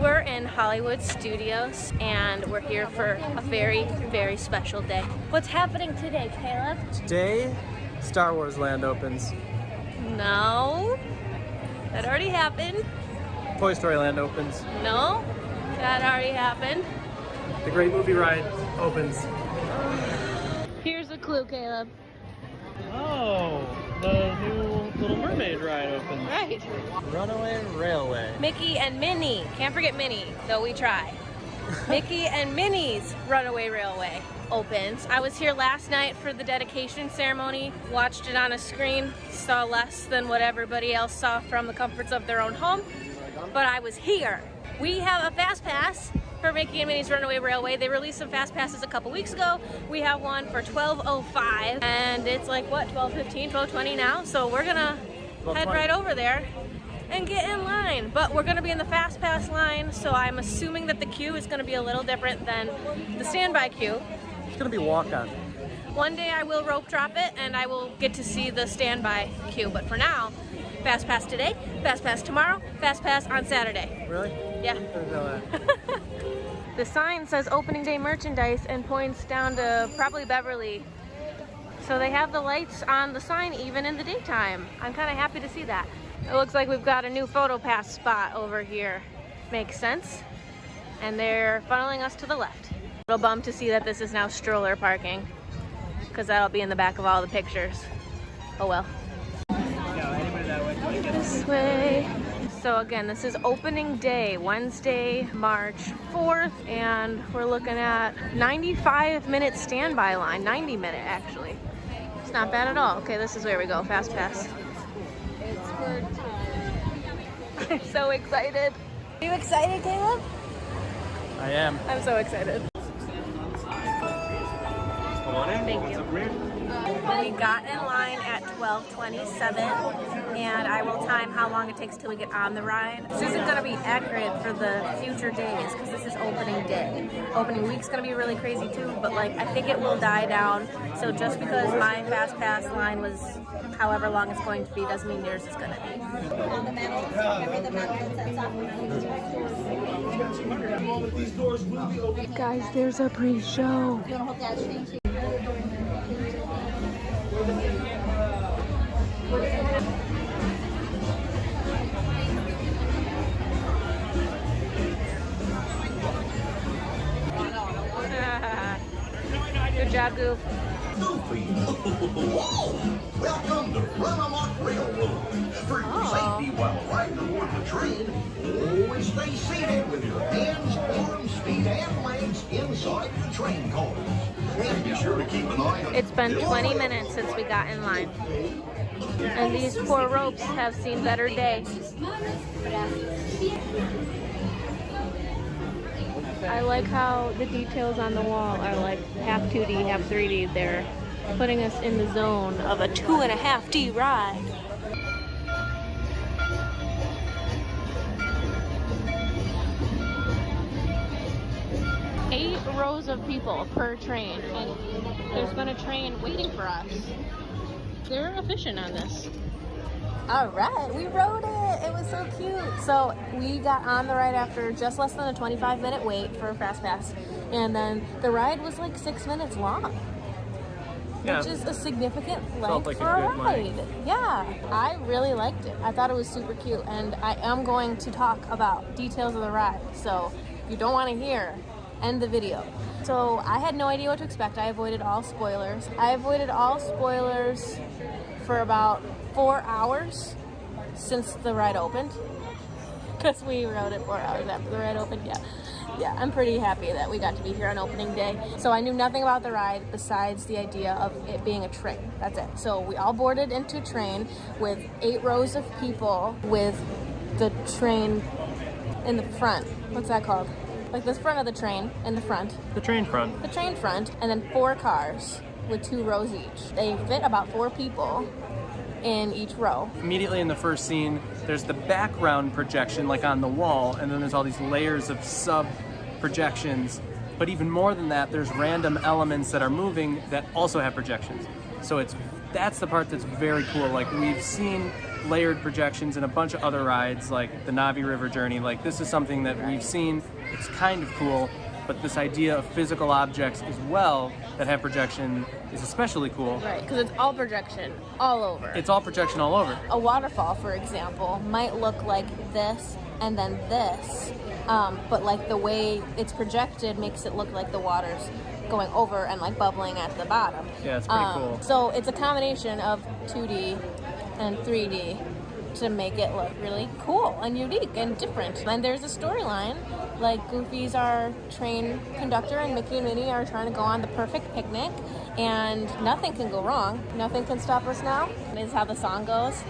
We're in Hollywood Studios and we're here for a very, very special day. What's happening today, Caleb? Today, Star Wars Land opens. No, that already happened. Toy Story Land opens. No, that already happened. The Great Movie Ride opens. Here's a clue, Caleb. Oh, the new Little Mermaid ride opens. Right. Runaway Railway. Mickey and Minnie. Can't forget Minnie, though we try. Mickey and Minnie's Runaway Railway opens. I was here last night for the dedication ceremony, watched it on a screen, saw less than what everybody else saw from the comforts of their own home, but I was here. We have a fast pass for Mickey and Minnie's Runaway Railway. They released some fast passes a couple weeks ago. We have one for $12.05 and it's like what, $12.15, $12.20 now? So we're gonna head right over there and get in line. But we're gonna be in the fast pass line, so I'm assuming that the queue is gonna be a little different than the standby queue. It's gonna be walk-on. One day I will rope drop it and I will get to see the standby queue, but for now, fast pass today, fast pass tomorrow, fast pass on Saturday. Really? Yeah. I didn't know that. The sign says opening day merchandise and points down to probably Beverly. So they have the lights on the sign even in the daytime. I'm kind of happy to see that. It looks like we've got a new photo pass spot over here. Makes sense. And they're funneling us to the left. A little bummed to see that this is now stroller parking, because that'll be in the back of all the pictures. Oh well. This way. So again, this is opening day, Wednesday, March 4th, and we're looking at 95-minute standby line, 90-minute actually. It's not bad at all. Okay, this is where we go, fast pass. It's for time. I'm so excited. Are you excited, Caleb? I am. I'm so excited. Come on in. Thank you. We got in line at 12:27, and I will time how long it takes till we get on the ride. This isn't going to be accurate for the future days because this is opening day. Opening week's going to be really crazy too, but like I think it will die down. So just because my fast pass line was however long it's going to be doesn't mean yours is going to be. On the metal, remember the metal that sets off. Guys, there's a pre-show. You want to hold that thing? Good job, Goof. Welcome to Runaway Railroad. For your safety while riding aboard the train, always stay seated with your hands, arms, feet, and legs inside the train cars. And be sure to keep an eye on. It's been 20 minutes since we got in line. And these poor ropes have seen better days. I like how the details on the wall are like half 2D, half 3D. They're putting us in the zone of a 2.5D ride. Eight rows of people per train, and there's been a train waiting for us. They're efficient on this. All right, we rode it. It was so cute. So we got on the ride after just less than a 25-minute wait for a fast pass, and then the ride was like 6 minutes long, which is a significant length like for a ride. Yeah, I really liked it. I thought it was super cute, and I am going to talk about details of the ride. So if you don't want to hear, end the video. So I had no idea what to expect. I avoided all spoilers. I avoided all spoilers for about 4 hours since the ride opened, because we rode it 4 hours after the ride opened. Yeah, I'm pretty happy that we got to be here on opening day. So I knew nothing about the ride besides the idea of it being a train. That's it. So we all boarded into a train with 8 rows of people with the train in the front. What's that called? Like the front of the train in the front. The train front. The train front, and then 4 cars with 2 rows each. They fit about 4 people in each row. Immediately in the first scene, there's the background projection like on the wall, and then there's all these layers of sub projections. But even more than that, there's random elements that are moving that also have projections. So that's the part that's very cool. Like we've seen layered projections in a bunch of other rides, like the Navi River Journey. Like, this is something that we've seen. It's kind of cool, but this idea of physical objects as well that have projection is especially cool. Right, because it's all projection all over. It's all projection all over. A waterfall, for example, might look like this and then this, but like the way it's projected makes it look like the water's going over and like bubbling at the bottom. Yeah, it's pretty cool. So it's a combination of 2D and 3D to make it look really cool and unique and different. And there's a storyline, like Goofy's our train conductor and Mickey and Minnie are trying to go on the perfect picnic, and nothing can go wrong. Nothing can stop us now, is how the song goes.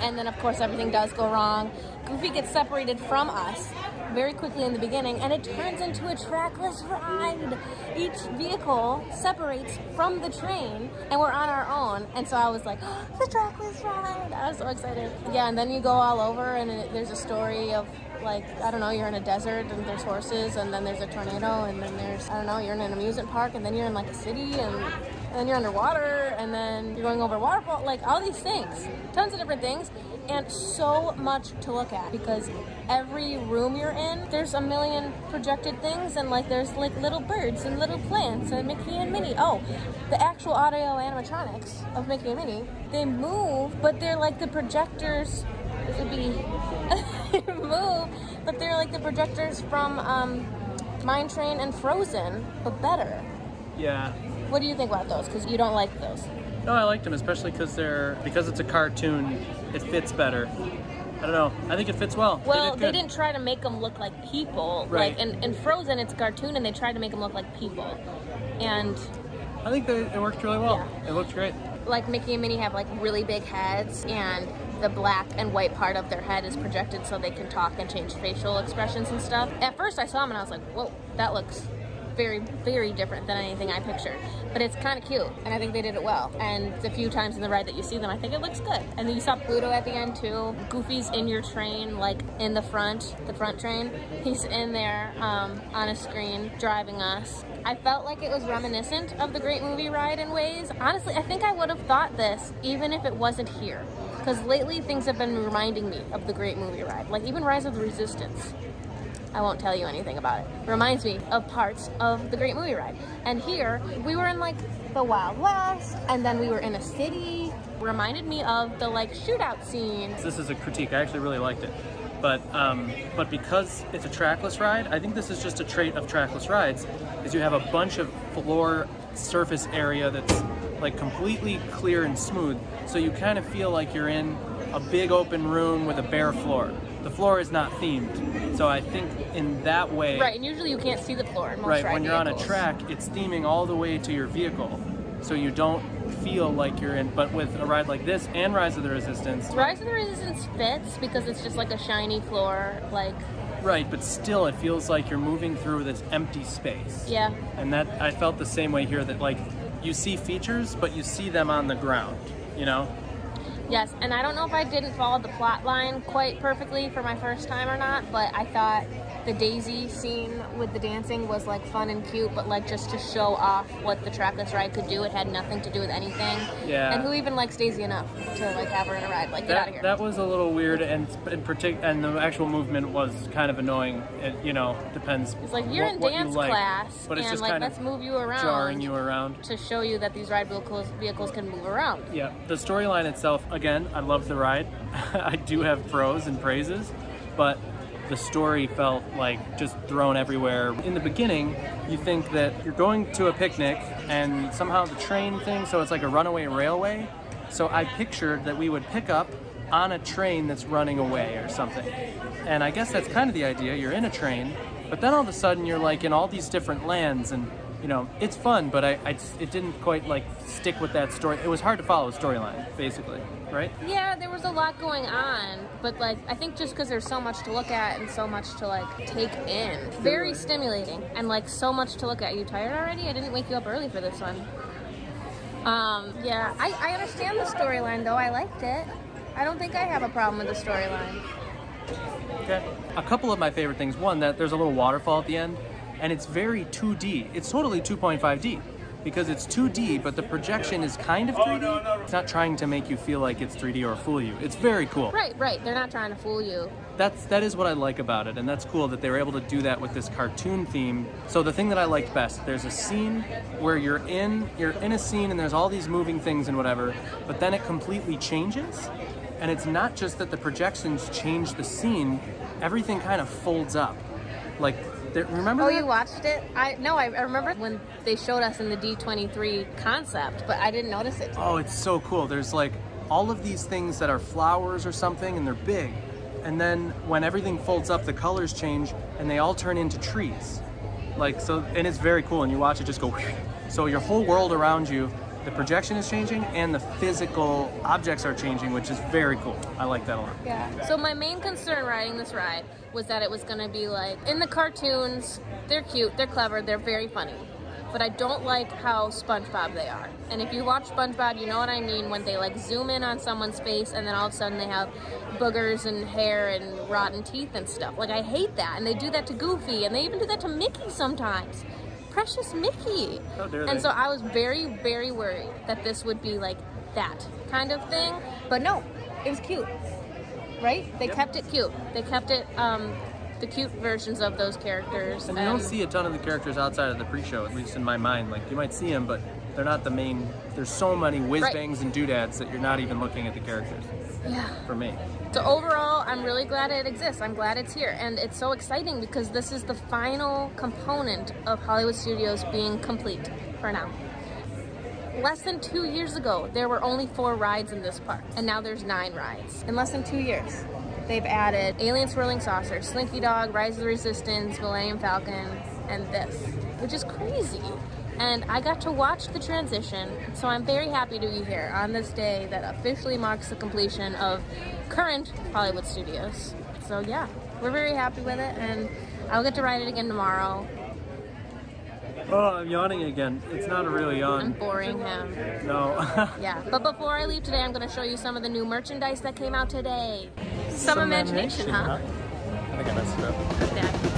And then of course everything does go wrong. Goofy gets separated from us very quickly in the beginning, and it turns into a trackless ride. Each vehicle separates from the train, and we're on our own. And so I was like, oh, the trackless ride! I was so excited. Yeah, and then you go all over, and there's a story of, like, I don't know, you're in a desert, and there's horses, and then there's a tornado, and then there's, I don't know, you're in an amusement park, and then you're in, like, a city, and then you're underwater, and then you're going over a waterfall, like, all these things. Tons of different things. And so much to look at, because every room you're in, there's a million projected things, and like there's like little birds and little plants and Mickey and Minnie. Oh, the actual audio animatronics of Mickey and Minnie, they move, but they're like the projectors. This would be they move, but they're like the projectors from Mine Train and Frozen, but better. Yeah. What do you think about those? Because you don't like those. No, I liked them, especially because it's a cartoon. It fits better. I don't know. I think it fits well. Well, they didn't try to make them look like people. Right. Like in Frozen, it's a cartoon, and they tried to make them look like people. And I think it worked really well. Yeah. It looked great. Like Mickey and Minnie have like really big heads, and the black and white part of their head is projected so they can talk and change facial expressions and stuff. At first, I saw them and I was like, "Whoa, that looks very, very different than anything I pictured." But it's kind of cute, and I think they did it well. And the few times in the ride that you see them, I think it looks good. And then you saw Pluto at the end too. Goofy's in your train, like in the front train. He's in there on a screen driving us. I felt like it was reminiscent of the Great Movie Ride in ways. Honestly, I think I would have thought this even if it wasn't here. Because lately things have been reminding me of the Great Movie Ride. Like even Rise of the Resistance. I won't tell you anything about it. Reminds me of parts of the Great Movie Ride. And here, we were in like the Wild West, and then we were in a city. Reminded me of the like shootout scenes. This is a critique. I actually really liked it. But because it's a trackless ride, I think this is just a trait of trackless rides, is you have a bunch of floor surface area that's like completely clear and smooth. So you kind of feel like you're in a big open room with a bare floor. The floor is not themed. So I think in that way... Right, and usually you can't see the floor in most right, ride when you're vehicles. on a track, it's theming all the way to your vehicle. So you don't feel like you're in... But with a ride like this and Rise of the Resistance... Rise of the Resistance fits because it's just like a shiny floor, like... Right, but still it feels like you're moving through this empty space. Yeah. And that I felt the same way here, that like you see features, but you see them on the ground, you know? Yes, and I don't know if I didn't follow the plot line quite perfectly for my first time or not, but I thought the Daisy scene with the dancing was like fun and cute, but like just to show off what the trackless ride could do. It had nothing to do with anything. Yeah. And who even likes Daisy enough to like have her in a ride? Like, get out of here. That was a little weird, and and the actual movement was kind of annoying. It, you know, depends. It's like you're in dance class, but it's and just like kind let's of move you around, jarring you around to show you that these ride vehicles can move around. Yeah, the storyline itself, again, I loved the ride. I do have pros and praises, but the story felt like just thrown everywhere. In the beginning, you think that you're going to a picnic and somehow the train thing, so it's like a runaway railway. So I pictured that we would pick up on a train that's running away or something. And I guess that's kind of the idea. You're in a train, but then all of a sudden you're like in all these different lands, and you know, it's fun, but it didn't quite like stick with that story. It was hard to follow a storyline, basically, right? Yeah, there was a lot going on, but like I think just because there's so much to look at and so much to like take in, very stimulating, and like so much to look at. You tired already? I didn't wake you up early for this one. Yeah, I understand the storyline though. I liked it. I don't think I have a problem with the storyline. Okay. A couple of my favorite things. One, that there's a little waterfall at the end, and it's very 2D. It's totally 2.5D. because it's 2D, but the projection is kind of 3D. It's not trying to make you feel like it's 3D or fool you. It's very cool. Right. They're not trying to fool you. That is what I like about it, and that's cool that they were able to do that with this cartoon theme. So the thing that I liked best, there's a scene where you're in a scene and there's all these moving things and whatever, but then it completely changes, and it's not just that the projections change the scene, everything kind of folds up. Like, remember that? You watched it? I remember when they showed us in the D23 concept, but I didn't notice it. Oh, it's so cool. There's like all of these things that are flowers or something, and they're big. And then when everything folds up, the colors change, and they all turn into trees. Like, so, and it's very cool, and you watch it just go, so your whole world around you, the projection is changing, and the physical objects are changing, which is very cool. I like that a lot. Yeah. So my main concern riding this ride was that it was going to be like, in the cartoons, they're cute, they're clever, they're very funny. But I don't like how SpongeBob they are. And if you watch SpongeBob, you know what I mean when they like zoom in on someone's face and then all of a sudden they have boogers and hair and rotten teeth and stuff. Like, I hate that. And they do that to Goofy, and they even do that to Mickey sometimes. Precious Mickey. How dare they? And so I was very, very worried that this would be like that kind of thing. But no, it was cute. Right? They kept it cute. They kept it the cute versions of those characters. And you don't see a ton of the characters outside of the pre-show, at least in my mind. Like, you might see them, but they're not the main. There's so many whiz-bangs and doodads that you're not even looking at the characters. Yeah. For me. So overall, I'm really glad it exists. I'm glad it's here. And it's so exciting because this is the final component of Hollywood Studios being complete for now. Less than 2 years ago, there were only 4 rides in this park. And now there's 9 rides. In less than 2 years, they've added Alien Swirling Saucer, Slinky Dog, Rise of the Resistance, Millennium Falcon, and this, which is crazy. And I got to watch the transition, so I'm very happy to be here on this day that officially marks the completion of current Hollywood Studios. So yeah, we're very happy with it, and I'll get to ride it again tomorrow. Oh, I'm yawning again. It's not a real yawn. I'm boring him. No. Yeah, but before I leave today, I'm going to show you some of the new merchandise that came out today. Some imagination, huh? I think I messed it up. Okay.